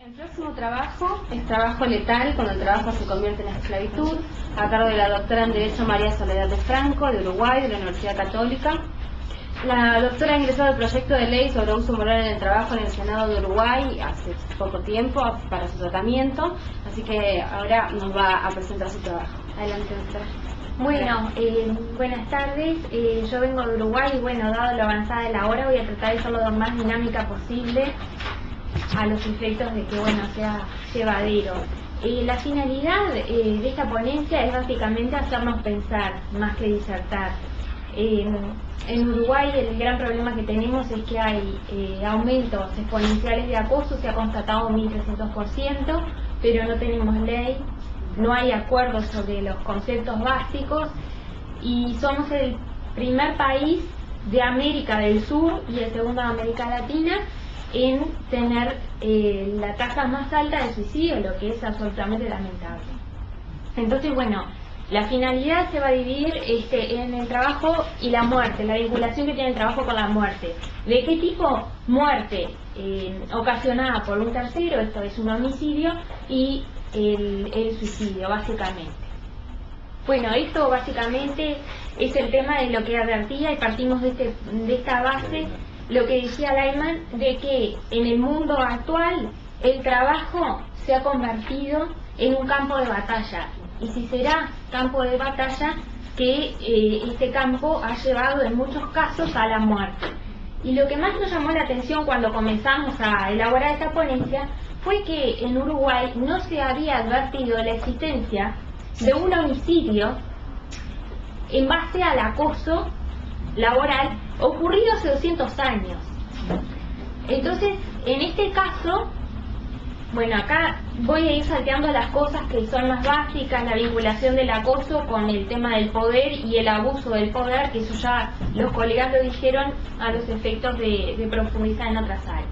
El próximo trabajo es trabajo letal, cuando el trabajo se convierte en esclavitud, a cargo de la doctora en Derecho María Soledad de Franco, de Uruguay, de la Universidad Católica. La doctora ha ingresado el proyecto de ley sobre uso moral en el trabajo en el Senado de Uruguay hace poco tiempo para su tratamiento, así que ahora nos va a presentar su trabajo. Adelante, doctora. Bueno, buenas tardes. Yo vengo de Uruguay y bueno, dado la avanzada de la hora, voy a tratar de hacerlo lo más dinámica posible a los efectos de que bueno sea llevadero. La finalidad de esta ponencia es básicamente hacernos pensar más que disertar. En Uruguay el gran problema que tenemos es que hay aumentos exponenciales de acoso, se ha constatado un 1300%, pero no tenemos ley, no hay acuerdos sobre los conceptos básicos y somos el primer país de América del Sur y el segundo de América Latina en tener la tasa más alta de suicidio, lo que es absolutamente lamentable. Entonces, bueno, la finalidad se va a dividir en el trabajo y la muerte, la vinculación que tiene el trabajo con la muerte. ¿De qué tipo? Muerte ocasionada por un tercero, esto es un homicidio, y el suicidio, básicamente. Bueno, esto básicamente es el tema de lo que advertía y partimos de esta base, lo que decía Lyman, de que en el mundo actual el trabajo se ha convertido en un campo de batalla. Y si será campo de batalla, que este campo ha llevado en muchos casos a la muerte. Y lo que más nos llamó la atención cuando comenzamos a elaborar esta ponencia fue que en Uruguay no se había advertido la existencia de un homicidio en base al acoso laboral ocurrido hace 200 años. Entonces, en este caso, bueno, acá voy a ir salteando las cosas que son más básicas, la vinculación del acoso con el tema del poder y el abuso del poder, que eso ya los colegas lo dijeron a los efectos de profundizar en otras áreas.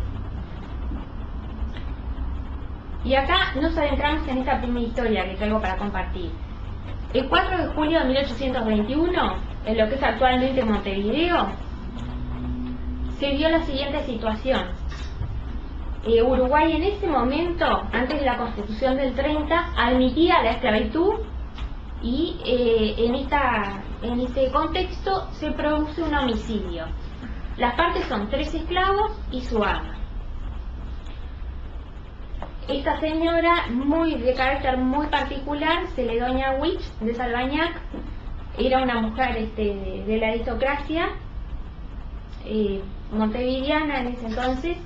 Y acá nos adentramos en esta primera historia que traigo para compartir. El 4 de julio de 1821, en lo que es actualmente Montevideo, se dio la siguiente situación. Uruguay en ese momento, antes de la Constitución del 30, admitía la esclavitud y en este contexto se produce un homicidio. Las partes son 3 esclavos y su ama. Esta señora, de carácter muy particular, Celedonía Witch de Salvañac, era una mujer de la aristocracia montevideana en ese entonces,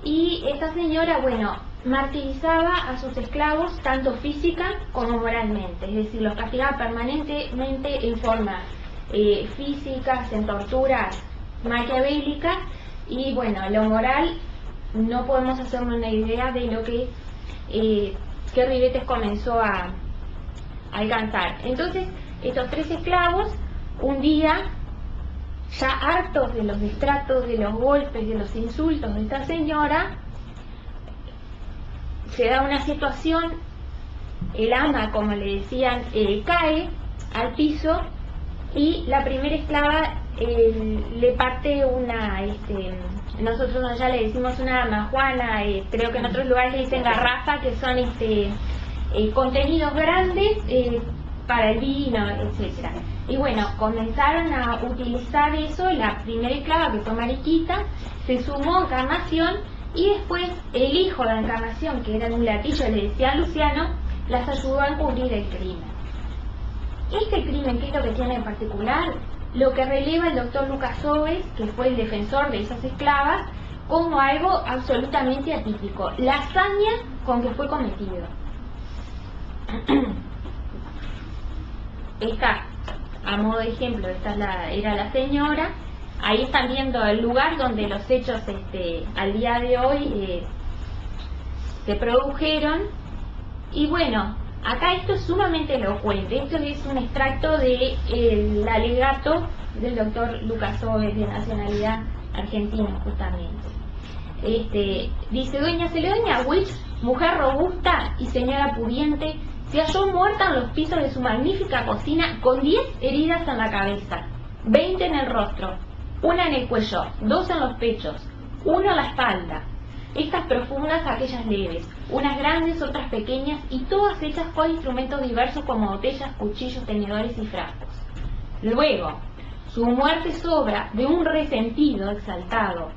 y esta señora, bueno, martirizaba a sus esclavos tanto física como moralmente, es decir, los castigaba permanentemente en forma físicas, en torturas maquiavélicas, y bueno, lo moral no podemos hacernos una idea de lo que Ribetes comenzó a alcanzar. Entonces, estos 3 esclavos, un día, ya hartos de los destratos, de los golpes, de los insultos de esta señora, se da una situación, el ama, como le decían, cae al piso y la primera esclava le parte nosotros allá le decimos una majuana, creo que en otros lugares le dicen garrafa, que son contenidos grandes para el vino, etcétera. Y bueno, comenzaron a utilizar eso, la primera esclava, que fue Mariquita, se sumó a Encarnación, y después el hijo de Encarnación, que era un mulatillo, le decía Luciano, las ayudó a encubrir el crimen. Este crimen, ¿qué es lo que tiene en particular? Lo que releva el doctor Lucas Oves, que fue el defensor de esas esclavas, como algo absolutamente atípico, la hazaña con que fue cometido. Esta, a modo de ejemplo, era la señora. Ahí están viendo el lugar donde los hechos al día de hoy se produjeron. Y bueno, acá esto es sumamente elocuente. Esto es un extracto del alegato del doctor Lucas Oves, de nacionalidad argentina, justamente. Dice: doña Celedonía Witch, mujer robusta y señora pudiente, se halló muerta en los pisos de su magnífica cocina con 10 heridas en la cabeza, 20 en el rostro, una en el cuello, 2 en los pechos, 1 en la espalda. estas profundas, aquellas leves, unas grandes, otras pequeñas, y todas hechas con instrumentos diversos como botellas, cuchillos, tenedores y frascos. Luego, su muerte es obra de un resentido exaltado.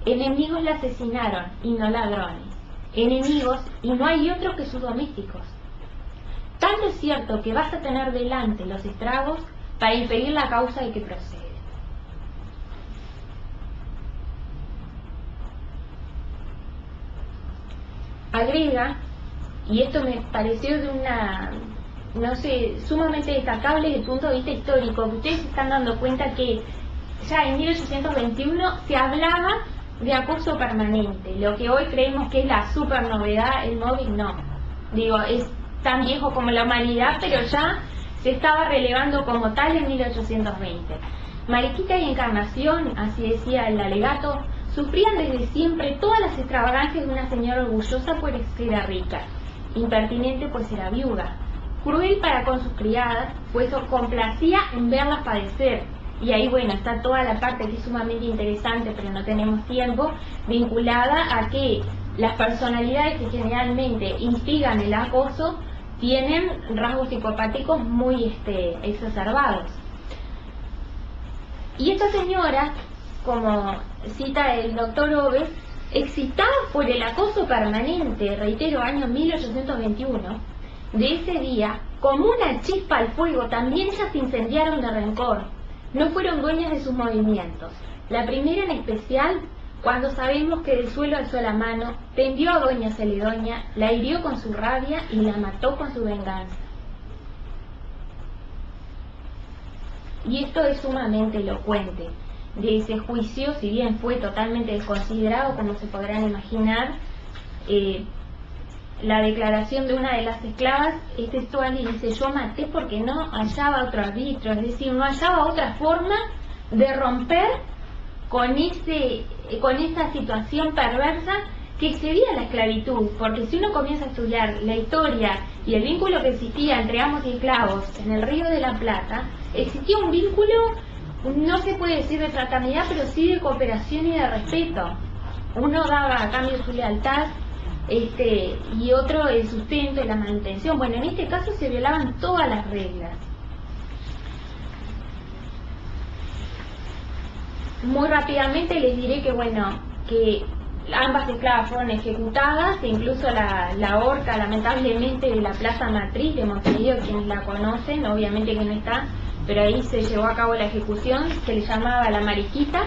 Enemigos la asesinaron y no ladrones. Enemigos y no hay otros que sus domésticos. Tanto es cierto que vas a tener delante los estragos para inferir la causa de que procede. Agrega, y esto me pareció de una, no sé, sumamente destacable desde el punto de vista histórico, que ustedes se están dando cuenta que ya en 1821 se hablaba de acoso permanente, lo que hoy creemos que es la super novedad, el móvil no. Digo, es tan viejo como la humanidad, pero ya se estaba relevando como tal en 1820. Mariquita y Encarnación, así decía el alegato, sufrían desde siempre todas las extravagancias de una señora orgullosa pues era rica, impertinente pues era viuda, cruel para con sus criadas, pues complacía en verlas padecer. Y ahí, bueno, está toda la parte que es sumamente interesante, pero no tenemos tiempo, vinculada a que las personalidades que generalmente instigan el acoso tienen rasgos psicopáticos muy exacerbados. Y esta señora, como cita el doctor Oves, excitada por el acoso permanente, reitero, año 1821, de ese día, como una chispa al fuego, también ellas se incendiaron de rencor. No fueron dueñas de sus movimientos. La primera en especial, cuando sabemos que del suelo alzó la mano, tendió a doña Celedonia, la hirió con su rabia y la mató con su venganza. Y esto es sumamente elocuente de ese juicio, si bien fue totalmente desconsiderado, como se podrán imaginar. La declaración de una de las esclavas es textual y dice: yo maté porque no hallaba otro arbitrio, es decir, no hallaba otra forma de romper con esa situación perversa que excedía la esclavitud, porque si uno comienza a estudiar la historia y el vínculo que existía entre amos y esclavos en el Río de la Plata, existía un vínculo, no se puede decir de fraternidad, pero sí de cooperación y de respeto. Uno daba a cambio su lealtad, y otro el sustento y la manutención. Bueno, en este caso se violaban todas las reglas. Muy rápidamente les diré que, bueno, que ambas esclavas fueron ejecutadas, e incluso la horca, lamentablemente, de la Plaza Matriz de Montevideo, quienes la conocen, obviamente que no está, pero ahí se llevó a cabo la ejecución, se le llamaba la Mariquita.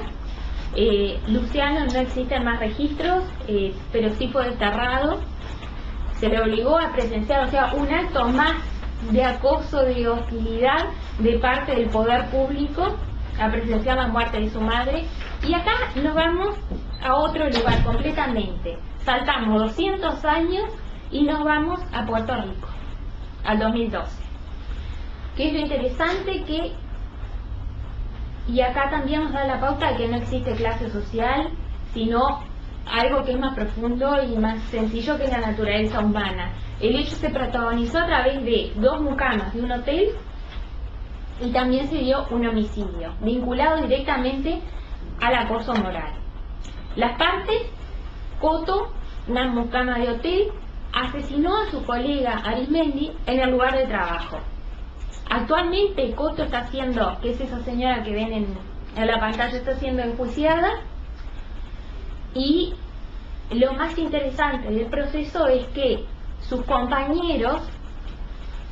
Luciano, no existen más registros, pero sí fue desterrado. Se le obligó a presenciar, o sea, un acto más de acoso, de hostilidad de parte del poder público, a presenciar la muerte de su madre. Y acá nos vamos a otro lugar completamente. Saltamos 200 años y nos vamos a Puerto Rico, al 2012. Que es lo interesante que... Y acá también nos da la pauta de que no existe clase social, sino algo que es más profundo y más sencillo, que es la naturaleza humana. El hecho se protagonizó a través de 2 mucamas de un hotel, y también se dio un homicidio, vinculado directamente al acoso moral. Las partes: Coto, una mucama de hotel, asesinó a su colega Arismendi en el lugar de trabajo. Actualmente Coto está siendo, que es esa señora que ven en la pantalla, está siendo enjuiciada, y lo más interesante del proceso es que sus compañeros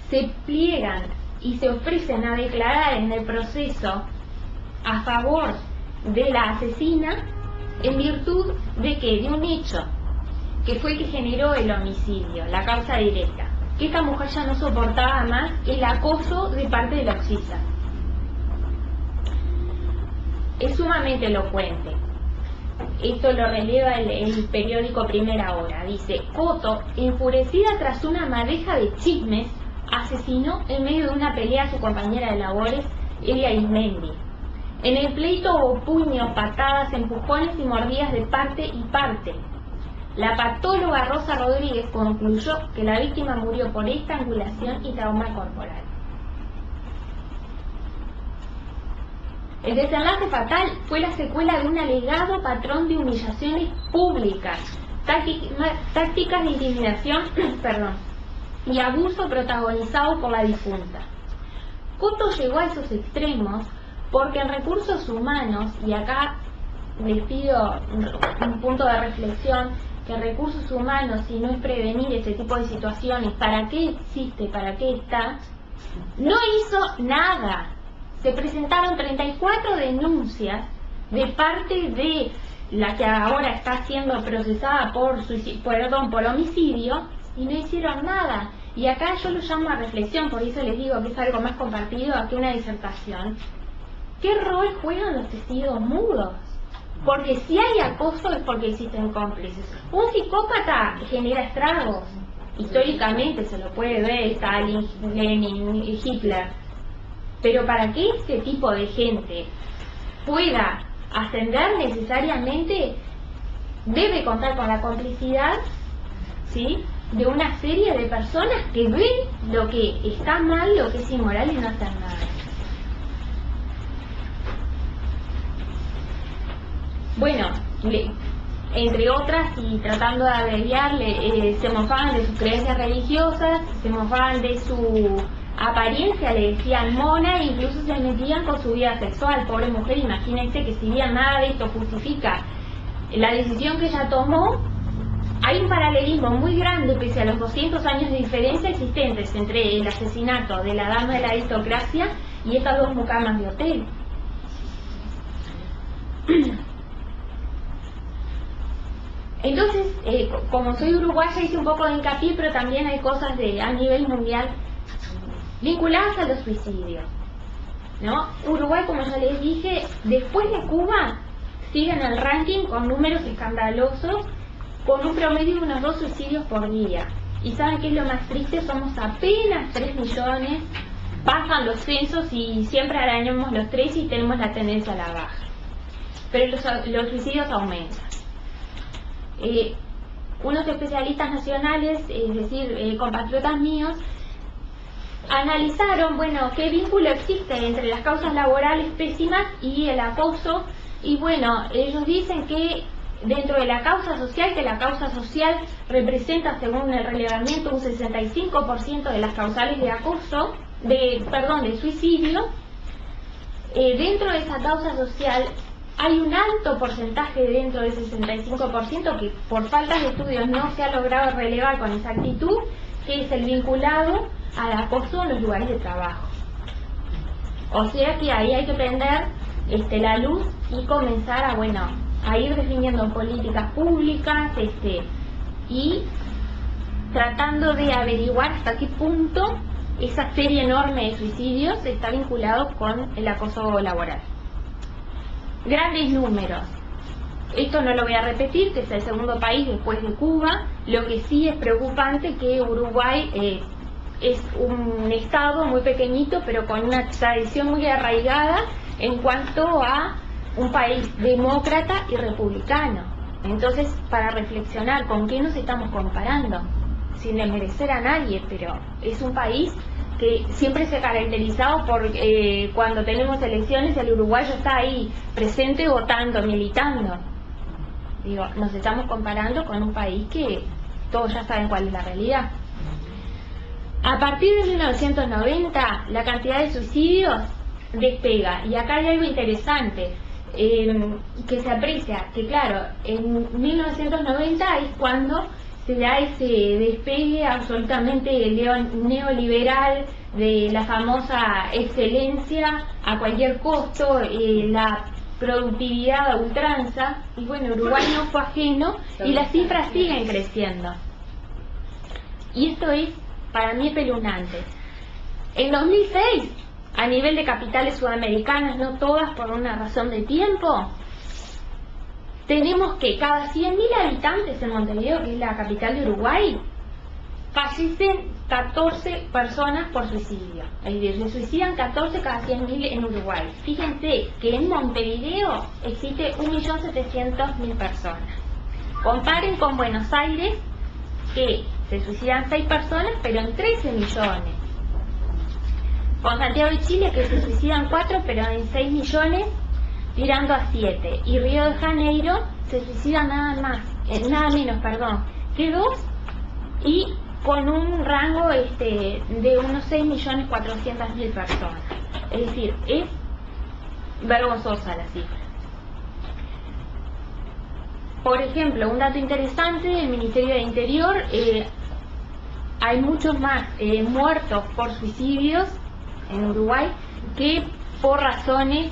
se pliegan y se ofrecen a declarar en el proceso a favor de la asesina, en virtud de que de un hecho que fue el que generó el homicidio, la causa directa, que esta mujer ya no soportaba más el acoso de parte de la occiso. Es sumamente elocuente. Esto lo releva el periódico Primera Hora. Dice: Coto, enfurecida tras una madeja de chismes, asesinó en medio de una pelea a su compañera de labores, Elia Arismendi. En el pleito hubo puños, patadas, empujones y mordidas de parte y parte. La patóloga Rosa Rodríguez concluyó que la víctima murió por estrangulación y trauma corporal. El desenlace fatal fue la secuela de un alegado patrón de humillaciones públicas, tácticas de intimidación perdón, y abuso protagonizado por la difunta. Coto llegó a esos extremos porque en recursos humanos, y acá les pido un punto de reflexión, que en recursos humanos, si no es prevenir este tipo de situaciones, ¿para qué existe? ¿Para qué está? No hizo nada. Se presentaron 34 denuncias de parte de la que ahora está siendo procesada por homicidio, y no hicieron nada. Y acá yo lo llamo a reflexión, por eso les digo que es algo más compartido que una disertación. ¿Qué rol juegan los testigos mudos? Porque si hay acoso es porque existen cómplices. Un psicópata genera estragos. Históricamente se lo puede ver Stalin, Lenin, Hitler. Pero para que este tipo de gente pueda ascender necesariamente, debe contar con la complicidad, ¿sí?, de una serie de personas que ven lo que está mal, lo que es inmoral y no hacen nada. Bueno, entre otras, y tratando de abreviarle, se mofaban de sus creencias religiosas, se mofaban de su apariencia, le decían mona, e incluso se metían con su vida sexual. Pobre mujer, imagínense que si bien nada de esto justifica la decisión que ella tomó, hay un paralelismo muy grande, pese a los 200 años de diferencia existentes entre el asesinato de la dama de la aristocracia y estas dos mucamas de hotel. Entonces, como soy uruguaya, hice un poco de hincapié, pero también hay cosas a nivel mundial vinculadas a los suicidios, ¿no? Uruguay, como ya les dije, después de Cuba, sigue en el ranking con números escandalosos, con un promedio de unos 2 suicidios por día. Y ¿saben qué es lo más triste? Somos apenas 3 millones, bajan los censos y siempre arañamos los 3 y tenemos la tendencia a la baja. Pero los suicidios aumentan. Unos especialistas nacionales, es decir, compatriotas míos, analizaron, bueno, qué vínculo existe entre las causas laborales pésimas y el acoso, y bueno, ellos dicen que dentro de la causa social, que la causa social representa, según el relevamiento, un 65% de las causales de acoso, de suicidio. Dentro de esa causa social hay un alto porcentaje dentro de ese 65% que por falta de estudios no se ha logrado relevar con exactitud, que es el vinculado al acoso en los lugares de trabajo. O sea que ahí hay que prender la luz y comenzar a ir definiendo políticas públicas y tratando de averiguar hasta qué punto esa serie enorme de suicidios está vinculado con el acoso laboral. Grandes números. Esto no lo voy a repetir, que es el segundo país después de Cuba. Lo que sí es preocupante que Uruguay es un estado muy pequeñito, pero con una tradición muy arraigada en cuanto a un país demócrata y republicano. Entonces, para reflexionar, ¿con qué nos estamos comparando? Sin desmerecer a nadie, pero es un país que siempre se ha caracterizado por cuando tenemos elecciones el uruguayo está ahí presente, votando, militando. Digo, nos estamos comparando con un país que todos ya saben cuál es la realidad. A partir de 1990 la cantidad de suicidios despega, y acá hay algo interesante que se aprecia, que claro, en 1990 es cuando se da ese despegue absolutamente neoliberal de la famosa excelencia a cualquier costo, la productividad a ultranza, y bueno, Uruguay no fue ajeno y las cifras siguen creciendo. Y esto es, para mí, espeluznante. En 2006, a nivel de capitales sudamericanas, no todas por una razón de tiempo, tenemos que cada 100.000 habitantes en Montevideo, que es la capital de Uruguay, fallecen 14 personas por suicidio. Es decir, se suicidan 14 cada 100.000 en Uruguay. Fíjense que en Montevideo existe 1.700.000 personas. Comparen con Buenos Aires, que se suicidan 6 personas, pero en 13 millones. Con Santiago de Chile, que se suicidan 4, pero en 6 millones, tirando a 7. Y Río de Janeiro se suicida nada más nada menos, perdón, que 2, y con un rango de unos 6.400.000 personas. Es decir, es vergonzosa la cifra. Por ejemplo, un dato interesante del Ministerio de Interior, hay muchos más muertos por suicidios en Uruguay que por razones,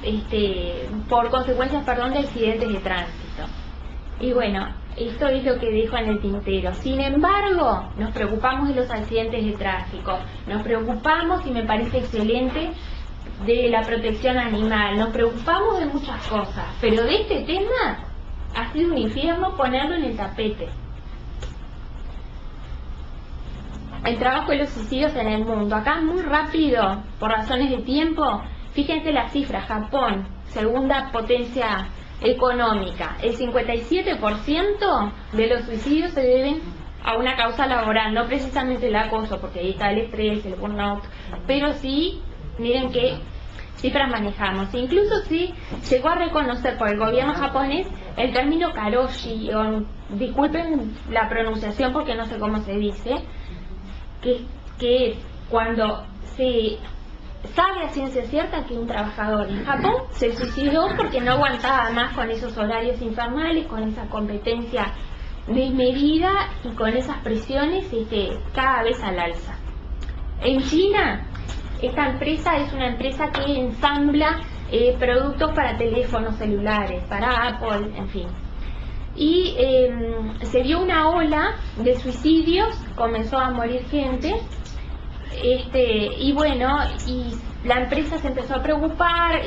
por consecuencias, perdón, de accidentes de tránsito. Y bueno, esto es lo que dejo en el tintero. Sin embargo, nos preocupamos de los accidentes de tráfico, nos preocupamos, y me parece excelente, de la protección animal, nos preocupamos de muchas cosas, pero de este tema ha sido un infierno ponerlo en el tapete. El trabajo de los suicidios en el mundo. Acá muy rápido, por razones de tiempo, fíjense las cifras. Japón, segunda potencia económica, el 57% de los suicidios se deben a una causa laboral, no precisamente el acoso, porque ahí está el estrés, el burnout, pero sí, miren qué cifras manejamos. Incluso sí llegó a reconocer por el gobierno japonés el término karoshi, disculpen la pronunciación porque no sé cómo se dice, que es cuando se sabe a ciencia cierta que un trabajador en Japón se suicidó porque no aguantaba más con esos horarios infernales, con esa competencia desmedida y con esas presiones cada vez al alza. En China, esta empresa es una empresa que ensambla productos para teléfonos celulares, para Apple, en fin. Y se dio una ola de suicidios, comenzó a morir gente, y bueno, y la empresa se empezó a preocupar,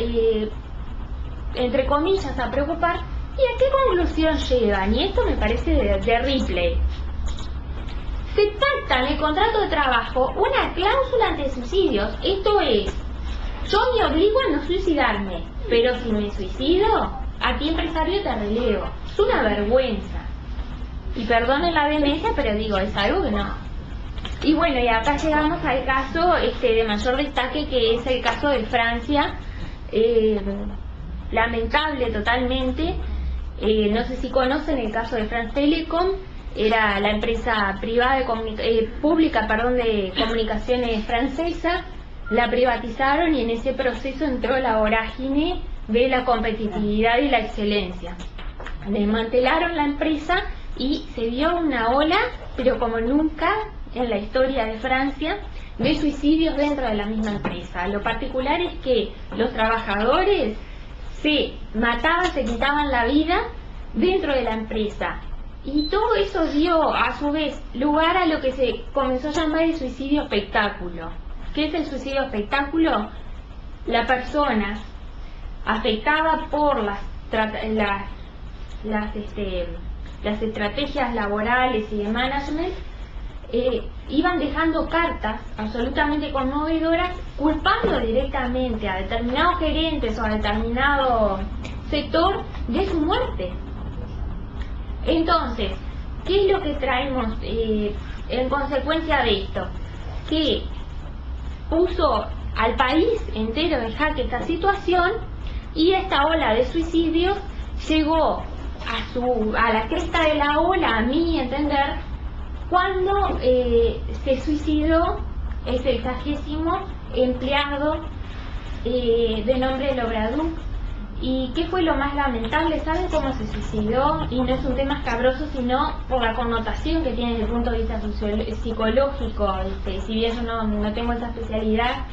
entre comillas a preocupar, ¿y a qué conclusión llegan? Y esto me parece de Ripley. Se pacta en el contrato de trabajo una cláusula anti-suicidios, esto es, yo me obligo a no suicidarme, pero si me suicido, a ti empresario te relevo. Es una vergüenza. Y perdonen la vehemencia, pero digo, es algo que no. Y bueno, y acá llegamos al caso de mayor destaque, que es el caso de Francia, lamentable totalmente. No sé si conocen el caso de France Telecom, era la empresa privada pública de comunicaciones francesa, la privatizaron y en ese proceso entró la vorágine de la competitividad y la excelencia. Desmantelaron la empresa y se dio una ola, pero como nunca en la historia de Francia, de suicidios dentro de la misma empresa. Lo particular es que los trabajadores se mataban, se quitaban la vida dentro de la empresa. Y todo eso dio, a su vez, lugar a lo que se comenzó a llamar el suicidio espectáculo. ¿Qué es el suicidio espectáculo? La persona afectada por las estrategias laborales y de management, iban dejando cartas absolutamente conmovedoras culpando directamente a determinados gerentes o a determinado sector de su muerte. Entonces, ¿qué es lo que traemos en consecuencia de esto? Que puso al país entero en jaque esta situación, y esta ola de suicidios llegó a la cresta de la ola, a mi entender, cuando se suicidó el 60º empleado de nombre Lobraduc. ¿Y qué fue lo más lamentable? ¿Saben cómo se suicidó? Y no es un tema escabroso, sino por la connotación que tiene desde el punto de vista psicológico. Si bien yo no tengo esa especialidad,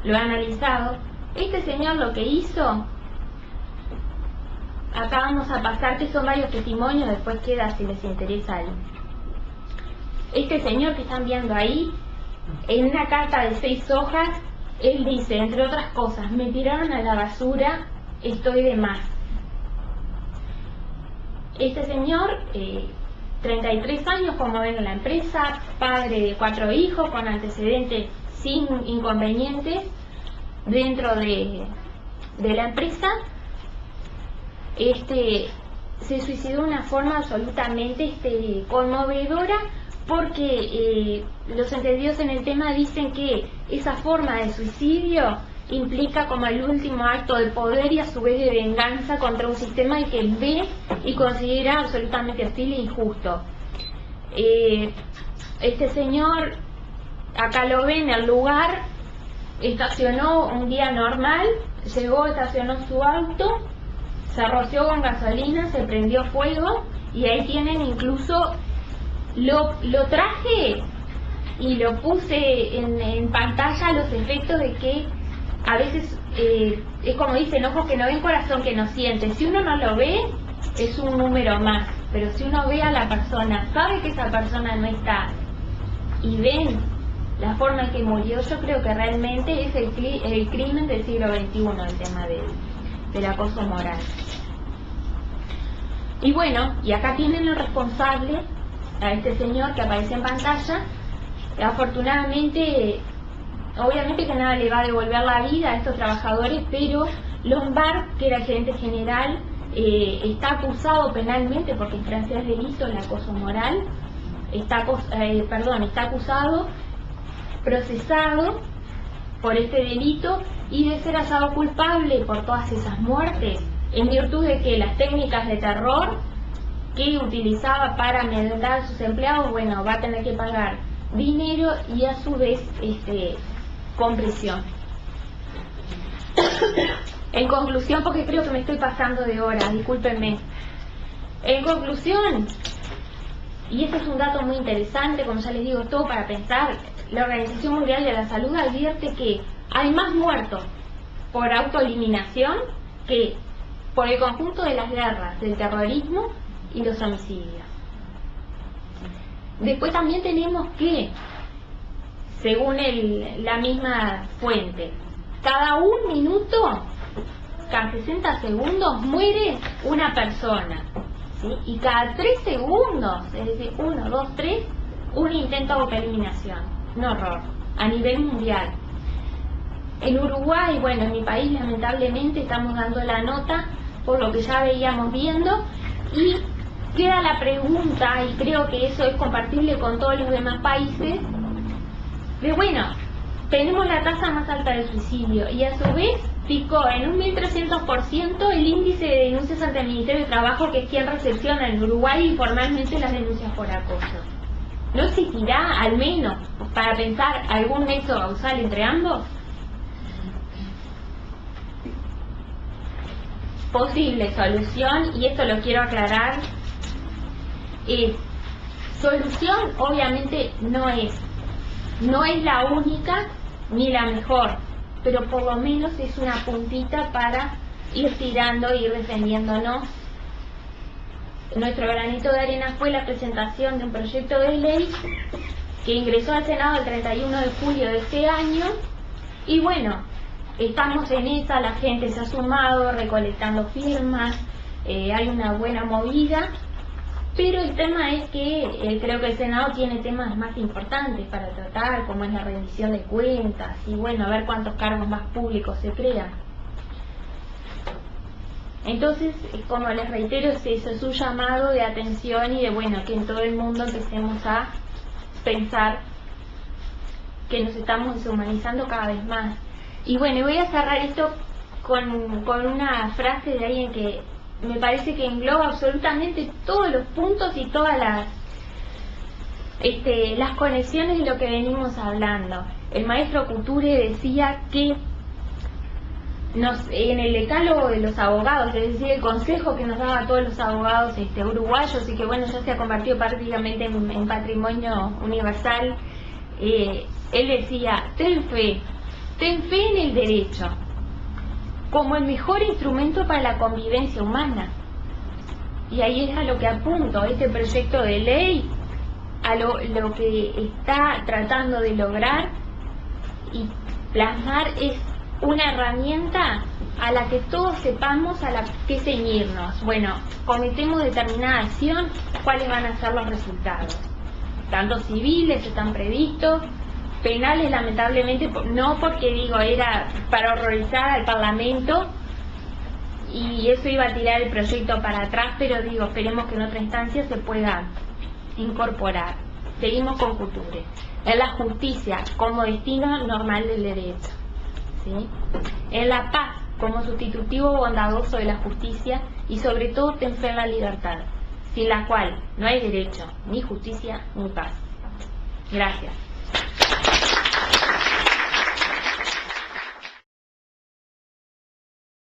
lo he analizado. Este señor lo que hizo, acá vamos a pasar, que son varios testimonios, después queda si les interesa algo. Este señor que están viendo ahí, en una carta de 6 hojas, él dice, entre otras cosas, me tiraron a la basura, estoy de más. Este señor, 33 años, como ven en la empresa, padre de 4 hijos, con antecedentes sin inconvenientes dentro de la empresa, se suicidó de una forma absolutamente conmovedora, porque los entendidos en el tema dicen que esa forma de suicidio implica como el último acto de poder y a su vez de venganza contra un sistema que él ve y considera absolutamente hostil e injusto. Este señor, acá lo ve en el lugar, estacionó un día normal, llegó, estacionó su auto, se roció con gasolina, se prendió fuego y ahí tienen incluso, lo traje y lo puse en pantalla los efectos de que a veces es como dicen, ojos que no ven, corazón que no siente. Si uno no lo ve, es un número más, pero si uno ve a la persona, sabe que esa persona no está y ven la forma en que murió, yo creo que realmente es el crimen del siglo XXI, el tema del acoso moral. Y bueno, y acá tienen el responsable, a este señor que aparece en pantalla. Afortunadamente, obviamente que nada le va a devolver la vida a estos trabajadores, pero Lombard, que era el gerente general, está acusado penalmente, porque en Francia es delito el acoso moral, está acusado, procesado por este delito y de ser hallado culpable por todas esas muertes, en virtud de que las técnicas de terror que utilizaba para amedrentar a sus empleados, bueno, va a tener que pagar dinero y a su vez con prisión. En conclusión, porque creo que me estoy pasando de hora, discúlpenme. En conclusión, y este es un dato muy interesante, como ya les digo, es todo para pensar, la Organización Mundial de la Salud advierte que hay más muertos por autoeliminación que por el conjunto de las guerras, del terrorismo y los homicidios. Después también tenemos que, según la misma fuente, cada un minuto, cada 60 segundos muere una persona, ¿sí? Y cada 3 segundos, es decir, 1, 2, 3, un intento de autoeliminación. Un horror, a nivel mundial. En Uruguay, bueno, en mi país lamentablemente estamos dando la nota por lo que ya veíamos viendo, y queda la pregunta, y creo que eso es compartible con todos los demás países, de bueno, tenemos la tasa más alta de suicidio y a su vez picó en un 1300% el índice de denuncias ante el Ministerio de Trabajo, que es quien recepciona en Uruguay informalmente las denuncias por acoso. ¿No existirá, al menos, para pensar, algún nexo causal entre ambos? Posible solución, y esto lo quiero aclarar, solución obviamente no es la única ni la mejor, pero por lo menos es una puntita para ir tirando e ir defendiéndonos. Nuestro granito de arena fue la presentación de un proyecto de ley que ingresó al Senado el 31 de julio de este año, y bueno, estamos en esa, la gente se ha sumado recolectando firmas, hay una buena movida, pero el tema es que creo que el Senado tiene temas más importantes para tratar, como es la rendición de cuentas y bueno, a ver cuántos cargos más públicos se crean. Entonces, como les reitero, es eso, es un llamado de atención y de bueno, que en todo el mundo empecemos a pensar que nos estamos deshumanizando cada vez más. Y bueno, voy a cerrar esto con una frase de alguien que me parece que engloba absolutamente todos los puntos y todas las conexiones de lo que venimos hablando. El maestro Couture decía que en el decálogo de los abogados, es decir, el consejo que nos daba a todos los abogados uruguayos, y que bueno, ya se ha convertido prácticamente en patrimonio universal, él decía: ten fe en el derecho como el mejor instrumento para la convivencia humana. Y ahí es a lo que apunto este proyecto de ley, a lo que está tratando de lograr y plasmar, es una herramienta a la que todos sepamos a la que ceñirnos. Bueno, cometemos determinada acción, ¿cuáles van a ser los resultados? Tanto civiles están previstos, penales lamentablemente no, porque digo, era para horrorizar al Parlamento y eso iba a tirar el proyecto para atrás, pero digo, esperemos que en otra instancia se pueda incorporar. Seguimos con Couture. Es la justicia como destino normal del derecho. ¿sí? En la paz como sustitutivo bondadoso de la justicia y sobre todo ten fe en la libertad, sin la cual no hay derecho, ni justicia, ni paz. Gracias.